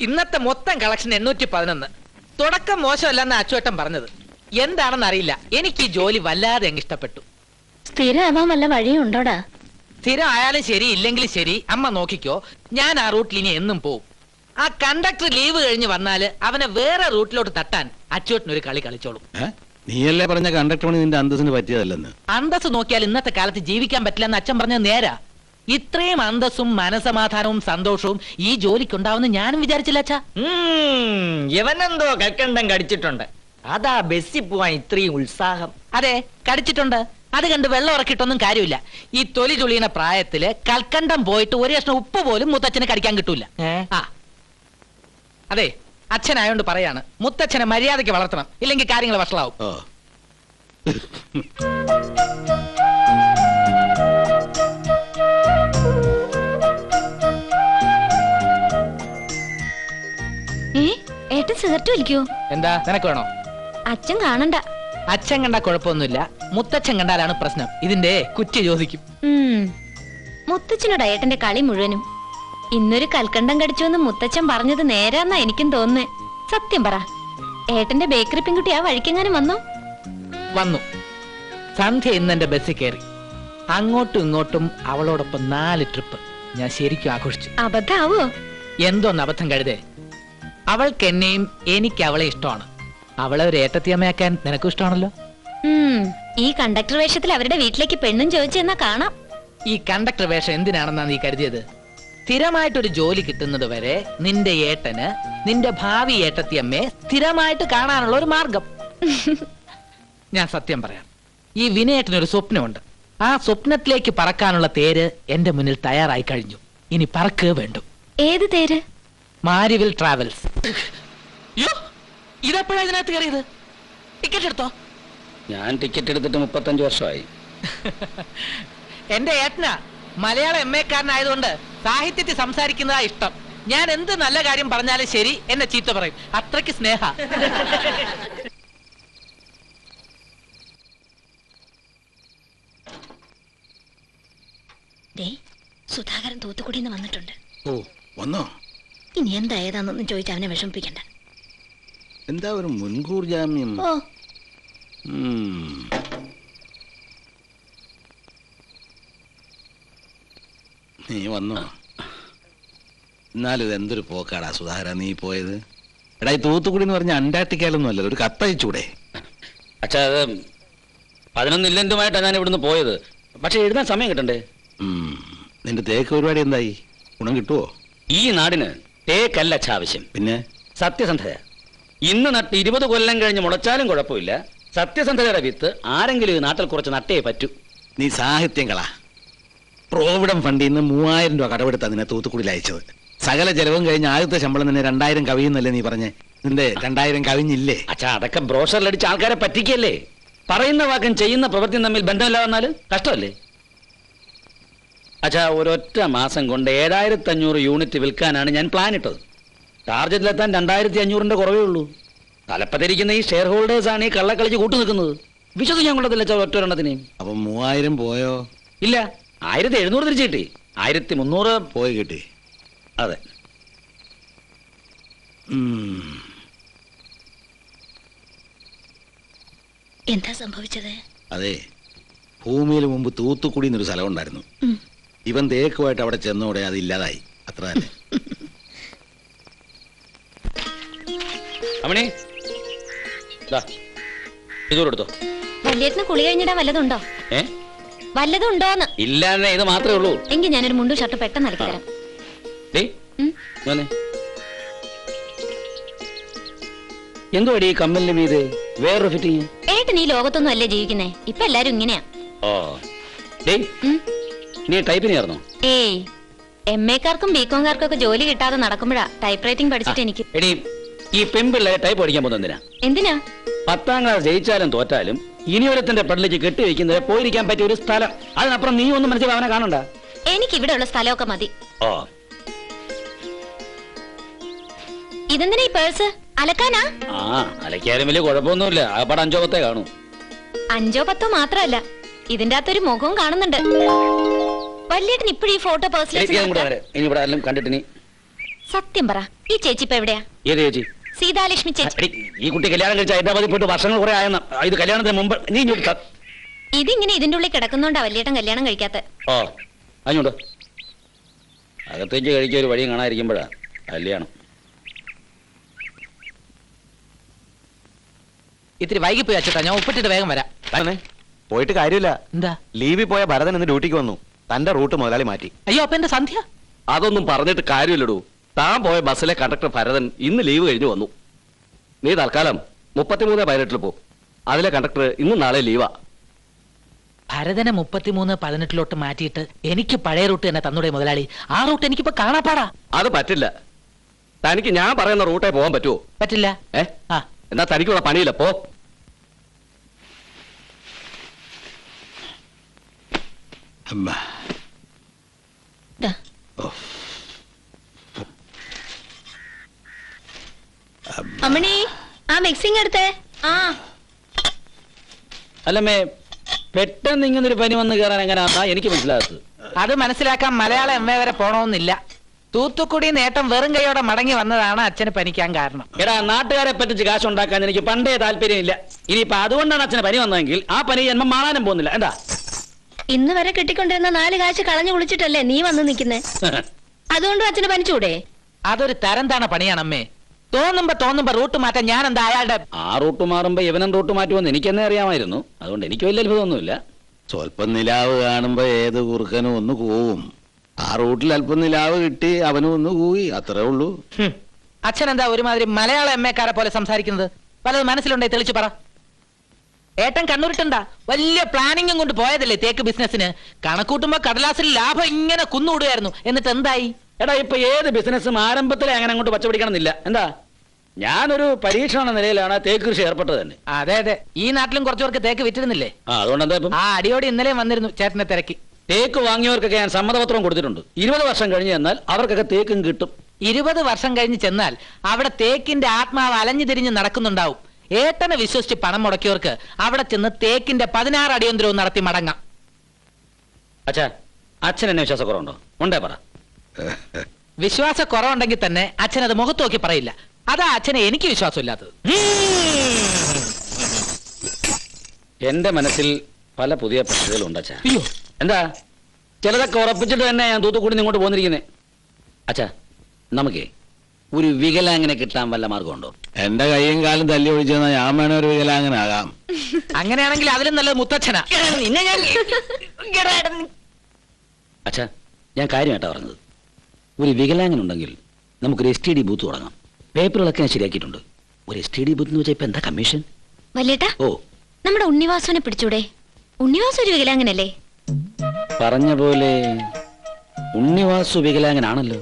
ഇന്നത്തെ മൊത്തം കളക്ഷൻ 811. തുടക്കം മോശമല്ലെന്ന് അച്ചുവേട്ടൻ പറഞ്ഞത്. എന്താണെന്ന് അറിയില്ല, എനിക്ക് ഈ ജോലി വല്ലാതെ അങ്ങ് ഇഷ്ടപ്പെട്ടു. സ്ഥിരമാവാൻ വല്ല വഴിയുണ്ടോടാ? സ്ഥിരം ആയാലും ശരി ഇല്ലെങ്കിലും ശരി, അമ്മ നോക്കിക്കോ, ഞാൻ ആ റൂട്ടിൽ ഇനി എന്നും പോവും. ആ കണ്ടക്ടർ ലീവ് കഴിഞ്ഞ് വന്നാല് അവനെ വേറെ റൂട്ടിലോട്ട് തട്ടാൻ അച്ചുവേട്ടൻ ഒരു കളി കളിച്ചോളും. നീയല്ലേ പറഞ്ഞ കണ്ടക്ടർ പണി നിന്റെ അന്തസ്സിന് പറ്റിയതല്ലെന്ന്. അന്തസ് നോക്കിയാൽ ഇന്നത്തെ കാലത്ത് ജീവിക്കാൻ പറ്റില്ലെന്ന് അച്ഛൻ പറഞ്ഞത് നേരാ. ഇത്രയും അന്തസ്സും മനസമാധാനവും സന്തോഷവും ഈ ജോലിക്കുണ്ടാവുന്ന ഞാനും വിചാരിച്ചില്ല അച്ഛാ. ഇവനെന്തോ കൽക്കണ്ടം കടിച്ചിട്ടുണ്ട്, അതാ ബസ്സിൽ പോവാൻ ഇത്രയും ഉത്സാഹം. അതെ, കടിച്ചിട്ടുണ്ട്. അത് കണ്ട് വെള്ളം ഇറക്കിയിട്ടൊന്നും കാര്യമില്ല. ഈ തൊലി ചുളിയുന്ന പ്രായത്തില് കൽക്കണ്ടം പോയിട്ട് ഒരു കഷ്ണം ഉപ്പ് പോലും മുത്തച്ഛന് കടിക്കാൻ കിട്ടൂല. ആ അതെ, അച്ഛനായോണ്ട് പറയാണ്, മുത്തച്ഛനെ മര്യാദയ്ക്ക് വളർത്തണം, ഇല്ലെങ്കിൽ കാര്യങ്ങൾ വഷളാവും. ഏട്ടൻ സിഗരറ്റ് വലിക്കോ? എന്താ, നിനക്ക് വേണോ? അച്ഛൻ കാണണ്ട. അച്ഛൻ കണ്ടാ കുഴപ്പമൊന്നുമില്ല, മുത്തച്ഛൻ കണ്ടാലാണ് പ്രശ്നം. ഇതിന്റെ കുറ്റി ചോദിക്കും. മുത്തച്ഛനോട് ഏട്ടന്റെ കളി മുഴുവനും. ഇന്നൊരു കൽക്കണ്ടം കടിച്ചുവെന്ന് മുത്തച്ഛൻ പറഞ്ഞത് നേരാന്നാ എനിക്കും തോന്നുന്നേ. സത്യം പറ, ഏട്ടന്റെ ബേക്കറി പെൺകുട്ടി ആ വഴിക്കെങ്ങാനും വന്നോ? വന്നു. സന്ധ്യ ഇന്ന് എന്റെ ബസ്സിൽ കയറി. അങ്ങോട്ടും ഇങ്ങോട്ടും അവളോടൊപ്പം 4 ട്രിപ്പ് ഞാൻ ശരിക്കും ആഘോഷിച്ചു. അബദ്ധാവോ? എന്തോന്ന് അബദ്ധം കഴുതേ. അവൾക്ക് എന്നെയും എനിക്ക് അവളെ ഇഷ്ടമാണ്. അവളെ ഒരു ഏട്ടത്തിയമ്മയാക്കാൻ നിനക്കും ഇഷ്ടമാണല്ലോ. ഈ കണ്ടക്ടർ വേഷത്തിൽ അവരുടെ വീട്ടിലേക്ക് പെണ്ണും ചോദിച്ചെന്നാ കാണാം. ഈ കണ്ടക്ടർ വേഷം എന്തിനാണെന്നാ നീ കരുതിയത്? സ്ഥിരമായിട്ടൊരു ജോലി കിട്ടുന്നത് വരെ നിന്റെ ഏട്ടന് നിന്റെ ഭാവി ഏട്ടത്തിയമ്മയെ സ്ഥിരമായിട്ട് കാണാനുള്ള ഒരു മാർഗം. ഞാൻ സത്യം പറയാം, ഈ വിനയേട്ടനൊരു സ്വപ്നമുണ്ട്. ആ സ്വപ്നത്തിലേക്ക് പറക്കാനുള്ള തേര് എന്റെ മുന്നിൽ തയ്യാറായി കഴിഞ്ഞു. ഇനി പറക്കുക വേണ്ടു. ഏത് തേര്? മാരിവിൽ ട്രാവൽസ്. ഇതെപ്പോഴാ ഇതിനകത്ത് കയറിയത്? ടിക്കറ്റ് എടുത്തോ? ഞാൻ ടിക്കറ്റ് എടുത്തിട്ട് 35 വർഷമായി. എന്റെ ഏട്ടനാ മലയാള MA-കാരനായതുകൊണ്ട് സാഹിത്യത്തിൽ സംസാരിക്കുന്നതാ ഇഷ്ടം. ഞാൻ എന്ത് നല്ല കാര്യം പറഞ്ഞാലും ശരി എന്നെ ചീത്ത പറയും. അത്രയ്ക്ക് സ്നേഹ. സുധാകരൻ തൂത്തുക്കുടിന്ന് വന്നിട്ടുണ്ട്. ഓ, വന്നോ? ഇനി എന്താ ഏതാന്നൊന്നും ചോദിച്ചാൽ അവനെ വിഷമിപ്പിക്കണ്ട. എന്താ ഒരു മുൻകൂർ ജാമ്യം? ഓ, നീ വന്നോ? എന്നാലും ഇത് എന്തൊരു പോക്കാടാ സുധാകര നീ പോയത്. എടാ, ഈ തൂത്തുക്കുടി എന്ന് പറഞ്ഞ അന്റാർട്ടിക്കയിലൊന്നും അല്ലല്ലോ, ഒരു കത്തയച്ചൂടെ? അച്ഛാ, അത് 11 ഇല്ലന്റുമായിട്ടാണ് ഞാൻ ഇവിടുന്ന് പോയത്. പക്ഷെ എഴുതാൻ സമയം കിട്ടണ്ടേ? നിന്റെ തേക്ക് പരിപാടി എന്തായി? ഗുണം കിട്ടുവോ? ഈ നാടിന് തേക്കല്ല ആവശ്യം, പിന്നെ സത്യസന്ധത. ഇന്ന് നട്ട് 20 കൊല്ലം കഴിഞ്ഞ് മുളച്ചാലും കുഴപ്പമില്ല. സത്യസന്ധതയുടെ വിത്ത് ആരെങ്കിലും ഈ നാട്ടിൽ കുറച്ച് നട്ടേ പറ്റൂ. നീ സാഹിത്യം കളാ. പ്രോവിഡന്റ് ഫണ്ടിൽ നിന്ന് 3000 രൂപ കടമെടുത്താ നിന്നെ തൂത്തുക്കുടിയിൽ അയച്ചത്. സകല ചെലവും കഴിഞ്ഞ് ആദ്യത്തെ ശമ്പളം തന്നെ 2000 കവിയുന്നല്ലേ നീ പറഞ്ഞേ? നിന്റെ 2000 കവിഞ്ഞില്ലേ? അച്ഛാ, അതൊക്കെ ബ്രോഷറിലടിച്ച് ആൾക്കാരെ പറ്റിക്കല്ലേ. പറയുന്ന വാക്കും ചെയ്യുന്ന പ്രവൃത്തിയും തമ്മിൽ ബന്ധമില്ല വന്നാല് കഷ്ടമല്ലേ? അച്ഛാ, ഒരൊറ്റ മാസം കൊണ്ട് 7500 യൂണിറ്റ് വിൽക്കാനാണ് ഞാൻ പ്ലാൻ ഇട്ടത്. ടാർജറ്റിലെത്താൻ 2500ന്റെ കുറവേ ഉള്ളൂ. തലപ്പത്തിരിക്കുന്ന ഈ ഷെയർ ഹോൾഡേഴ്സ് ആണ് ഈ കള്ളക്കളിച്ച് കൂട്ടു നിൽക്കുന്നത്. വിശ്വസിക്കാൻ കൊള്ളത്തില്ല ഒറ്റ ഒരെണ്ണത്തിന്. അപ്പൊ 3000 പോയോ? ഇല്ല, 1700 തിരിച്ചു കിട്ടി. 1300 പോയി കിട്ടി. അതെ. എന്താ സംഭവിച്ചത്? അതെ, ഭൂമിയിൽ മുമ്പ് തൂത്തുക്കുടി എന്നൊരു സ്ഥലം ഉണ്ടായിരുന്നു. ഇവൻ തേക്കുമായിട്ട് അവിടെ ചെന്നോടെ അത് ഇല്ലാതായി, അത്ര തന്നെ. അമ്മണി, ഇതോടെടുത്തോ. വല്യേട്ടന് കുളി കഴിഞ്ഞിടാൻ വല്ലതുണ്ടോ? വല്ലതും ഉണ്ടോന്ന്? ഇല്ല, ഇത് മാത്രമേ ഉള്ളൂ. എങ്കിൽ ഞാനൊരു മുണ്ടും ഷർട്ട് പെട്ടെന്ന് അലക്കി തരാം. എന്തുവാടി ഈ കമ്മലിന്റെ മീത് വേറൊരു ഫിറ്റിങ്? ഏട്ടൻ ഈ ലോകത്തൊന്നും അല്ലേ ജീവിക്കുന്നേ? ഇപ്പൊ എല്ലാരും ഇങ്ങനെയാ. ഓ, നീ ടൈപ്പിന് ചേർന്നോ? ഏയ്, MA-കാർക്കും BCom-കാർക്കും ഒക്കെ ജോലി കിട്ടാതെ നടക്കുമ്പോഴാ ടൈപ്പ് റൈറ്റിംഗ് പഠിച്ചിട്ട് എനിക്ക്. എടി, ഈ പെൺപിള്ളേരെ ടൈപ്പ് പഠിക്കാൻ പോകുന്നത് എന്തിനാ? 10ാം ക്ലാസ് ജയിച്ചാലും തോറ്റാലും ഇനിയൊരുത്തിന്റെ പെടലേക്ക് കെട്ടിവെക്കുന്നത് പോയിരിക്കാൻ പറ്റിയ ഒരു സ്ഥലം. അതിനപ്പുറം നീ ഒന്നും മനസ്സിൽ അവനെ കാണണ്ട. എനിക്ക് ഇവിടെ ഉള്ള സ്ഥലമൊക്കെ മതി. ഓ, ഇതെന്തിനാ ഈ പേഴ്സ്? അലക്കാനാ? ആ, അലക്കാലും വലിയ കുഴപ്പമൊന്നുമില്ല. ആ പടം 5 10 കാണൂ. 5 10 മാത്രമല്ല, ഇതിന്റെ അകത്തൊരു മുഖവും കാണുന്നുണ്ട്. വല്യേട്ടൻ ഇപ്പോഴും ഈ ഫോട്ടോ ഇനി ഇവിടെ ആരെങ്കിലും കണ്ടിട്ടിനി സത്യം പറ, ഈ ചേച്ചി ഇപ്പൊ എവിടെയാ? ഏത് ചേച്ചി? സീതാലക്ഷ്മി ചേച്ചി. എടി, ഈ കുട്ടി കല്യാണം കഴിച്ച ഹൈദരാബാദിൽ പോയിട്ട് വർഷങ്ങൾ കുറെ ആയെന്ന. ഇത് കല്യാണത്തിന് മുമ്പ് നീ ഇങ്ങോട്ട് ഇതിങ്ങനെ ഇതിന്റെ ഉള്ളിൽ കിടക്കുന്നോണ്ടാ വല്യേട്ടൻ കല്യാണം കഴിക്കാത്ത. ഓ അങ്ങോട്ട് അകത്തേക്ക് കഴിക്കാൻ ഒരു വഴിയും കാണാതിരിക്കുമ്പോഴാ കല്യാണം. ഇത്തിരി വൈകി പോയി അച്ഛട്ടാ, ഞാൻ ഒപ്പിട്ടിട്ട് വേഗം വരാം. പോയിട്ട് കാര്യമില്ല. എന്താ? ലീവിൽ പോയ ഭരതൻ ഇന്ന് ഡ്യൂട്ടിക്ക് വന്നു. തന്റെ റൂട്ട് മുതലാളി മാറ്റി. അയ്യോ അപ്പൊ എന്റെ സന്ധ്യ? അതൊന്നും പറഞ്ഞിട്ട് കാര്യമില്ലടൂ. താൻ പോയ ബസ്സിലെ കണ്ടക്ടർ ഭരതൻ ഇന്ന് ലീവ് കഴിഞ്ഞു വന്നു. നീ തൽക്കാലം 33-18 പോ. അതിലെ കണ്ടക്ടർ ഇന്നും നാളെ ലീവാ. ഭരതനെ 33-18 മാറ്റിയിട്ട് എനിക്ക് പഴയ റൂട്ട് തന്നെ തന്നൂടെ മുതലാളി? ആ റൂട്ട് എനിക്കിപ്പോ കാണാപ്പാടാ. അത് പറ്റില്ല. തനിക്ക് ഞാൻ പറയുന്ന റൂട്ടേ പോകാൻ പറ്റുമോ? പറ്റില്ല. ആ എന്നാ തനിക്കുള്ള പണിയില്ല, പോ. ദാ. അമ്മണി, ആ മിക്സിംഗ് എടുത്തേ. ആ അല്ലമ്മേ, പെട്ടെന്ന് ഇങ്ങനൊരു പനി വന്ന് കയറാൻ എങ്ങനെയാ എനിക്ക് മനസ്സിലാകത്തത്. അത് മനസ്സിലാക്കാൻ മലയാളം എം എ വരെ പോണമെന്നില്ല. തൂത്തുക്കുടി നേട്ടം വെറും കൈയോടെ മടങ്ങി വന്നതാണ് അച്ഛന് പനിക്കാൻ കാരണം. എടാ, നാട്ടുകാരെ പറ്റിച്ച് കാശ് ഉണ്ടാക്കാൻ എനിക്ക് പണ്ടേ താല്പര്യമില്ല. ഇനിയിപ്പൊ അതുകൊണ്ടാണ് അച്ഛന് പനി വന്നതെങ്കിൽ ആ പനി ജന്മം മാറാനും പോകുന്നില്ല. എന്താ ഇന്ന് വരെ കിട്ടിക്കൊണ്ടിരുന്ന 4 കാശ് കളഞ്ഞു കുളിച്ചിട്ടല്ലേ നീ വന്ന് നിൽക്കുന്നേ? അതുകൊണ്ട് അച്ഛന് പനിച്ചൂടെ? അതൊരു തരം താണ പണിയാണമ്മേ. തോന്നുമ്പോ റൂട്ട് മാറ്റാൻ ഞാൻ എന്താ അയാളുടെ? ആ റൂട്ട് മാറുമ്പോ ഇവനും റൂട്ട് മാറ്റുമെന്ന് എനിക്കെന്നെ അറിയാമായിരുന്നു. അതുകൊണ്ട് എനിക്ക് വലിയ അത്ഭുതമൊന്നുമില്ല. സ്വല്പം നിലാവ് കാണുമ്പോ ഏത് കുറുക്കനും ഒന്ന് കൂവും. ആ റൂട്ടിൽ അല്പം നിലാവ് കിട്ടി അവനും ഒന്ന് കൂവി, അത്രേ ഉള്ളൂ. അച്ഛൻ എന്താ ഒരുമാതിരി മലയാള എം എക്കാരെ പോലെ സംസാരിക്കുന്നത്? പലത് മനസ്സിലുണ്ടേ തെളിച്ചു പറ. ഏട്ടൻ കണ്ണൂരിട്ടുണ്ടാ വലിയ പ്ലാനിങ്ങും കൊണ്ട് പോയതല്ലേ തേക്ക് ബിസിനസിന്? കണക്കൂട്ടുമ്പോ കടലാസിൽ ലാഭം ഇങ്ങനെ കുന്നുകൂടുകയായിരുന്നു. എന്നിട്ട് എന്തായി? എടാ, ഇപ്പൊ ഏത് ബിസിനസ്സും ആരംഭത്തിലെ അങ്ങനെ അങ്ങോട്ട് പച്ചപിടിക്കണമെന്നില്ല. എന്താ, ഞാനൊരു പരീക്ഷണ നിലയിലാണ് തേക്ക് കൃഷി ഏർപ്പെട്ടത് തന്നെ. അതെ, ഈ നാട്ടിലും കുറച്ചു പേർക്ക് തേക്ക് വിറ്റിരുന്നില്ലേ? അതുകൊണ്ട് എന്താ ഇപ്പം? ആ അടിയോടി ഇന്നലെയും വന്നിരുന്നു ചേട്ടനെ തിരക്കി. തേക്ക് വാങ്ങിയവർക്കൊക്കെ ഞാൻ സമ്മതപത്രം കൊടുത്തിട്ടുണ്ട്. 20 വർഷം കഴിഞ്ഞ് ചെന്നാൽ അവർക്കൊക്കെ തേക്കും കിട്ടും. 20 വർഷം കഴിഞ്ഞ് ചെന്നാൽ അവിടെ തേക്കിന്റെ ആത്മാവ് അലഞ്ഞു തിരിഞ്ഞ് നടക്കുന്നുണ്ടാവും. ഏട്ടനെ വിശ്വസിച്ച് പണം മുടക്കിയവർക്ക് അവിടെ ചെന്ന് തേക്കിന്റെ 16 അടിയന്തരവും നടത്തി മടങ്ങാം. അച്ഛൻ എന്നെ വിശ്വാസക്കുറവുണ്ടോ? ഉണ്ടേ പറ. വിശ്വാസ കുറവുണ്ടെങ്കിൽ തന്നെ അച്ഛൻ അത് മുഖത്ത് നോക്കി പറയില്ല. അതാ അച്ഛനെ എനിക്ക് വിശ്വാസമില്ലാത്തത്. എന്റെ മനസ്സിൽ പല പുതിയ പദ്ധതികളുണ്ട് അച്ഛാ. അയ്യോ, എന്താ, ചിലതൊക്കെ ഉറപ്പിച്ചിട്ട് തന്നെ ഞാൻ തൂത്തുക്കുടി ഇങ്ങോട്ട് പോന്നിരിക്കുന്നേ. അച്ഛാ, നമുക്കേ ഒരു വികലാങ്ങനെ കിട്ടാൻ വല്ല മാർഗമുണ്ടോ? എന്റെ കൈയും കാലും തല്ലി ഒഴിച്ചെന്നാ ഞാൻ വേണേ ഒരു വികലാങ്ങനാകാം. അങ്ങനെയാണെങ്കിൽ അതിലും നല്ലത് മുത്തച്ഛനാ. അച്ഛാ, ഞാൻ കാര്യമായിട്ടാ പറഞ്ഞത്. ഒരു വികലാങ്ങനുണ്ടെങ്കിൽ നമുക്കൊരു STD ബൂത്ത് തുടങ്ങാം. പേപ്പറുകളൊക്കെ ഞാൻ ശരിയാക്കിയിട്ടുണ്ട്. ഒരു STD ബൂത്ത് എന്ന് വെച്ചാൽ ഇപ്പൊ എന്താ കമ്മീഷൻ? വല്യേട്ടാ, നമ്മുടെ ഉണ്ണിവാസുവിനെ പിടിച്ചൂടെ? ഉണ്ണിവാസു ഒരു വികലാങ്ങനല്ലേ? പറഞ്ഞ പോലെ ഉണ്ണിവാസു വികലാങ്ങനാണല്ലോ.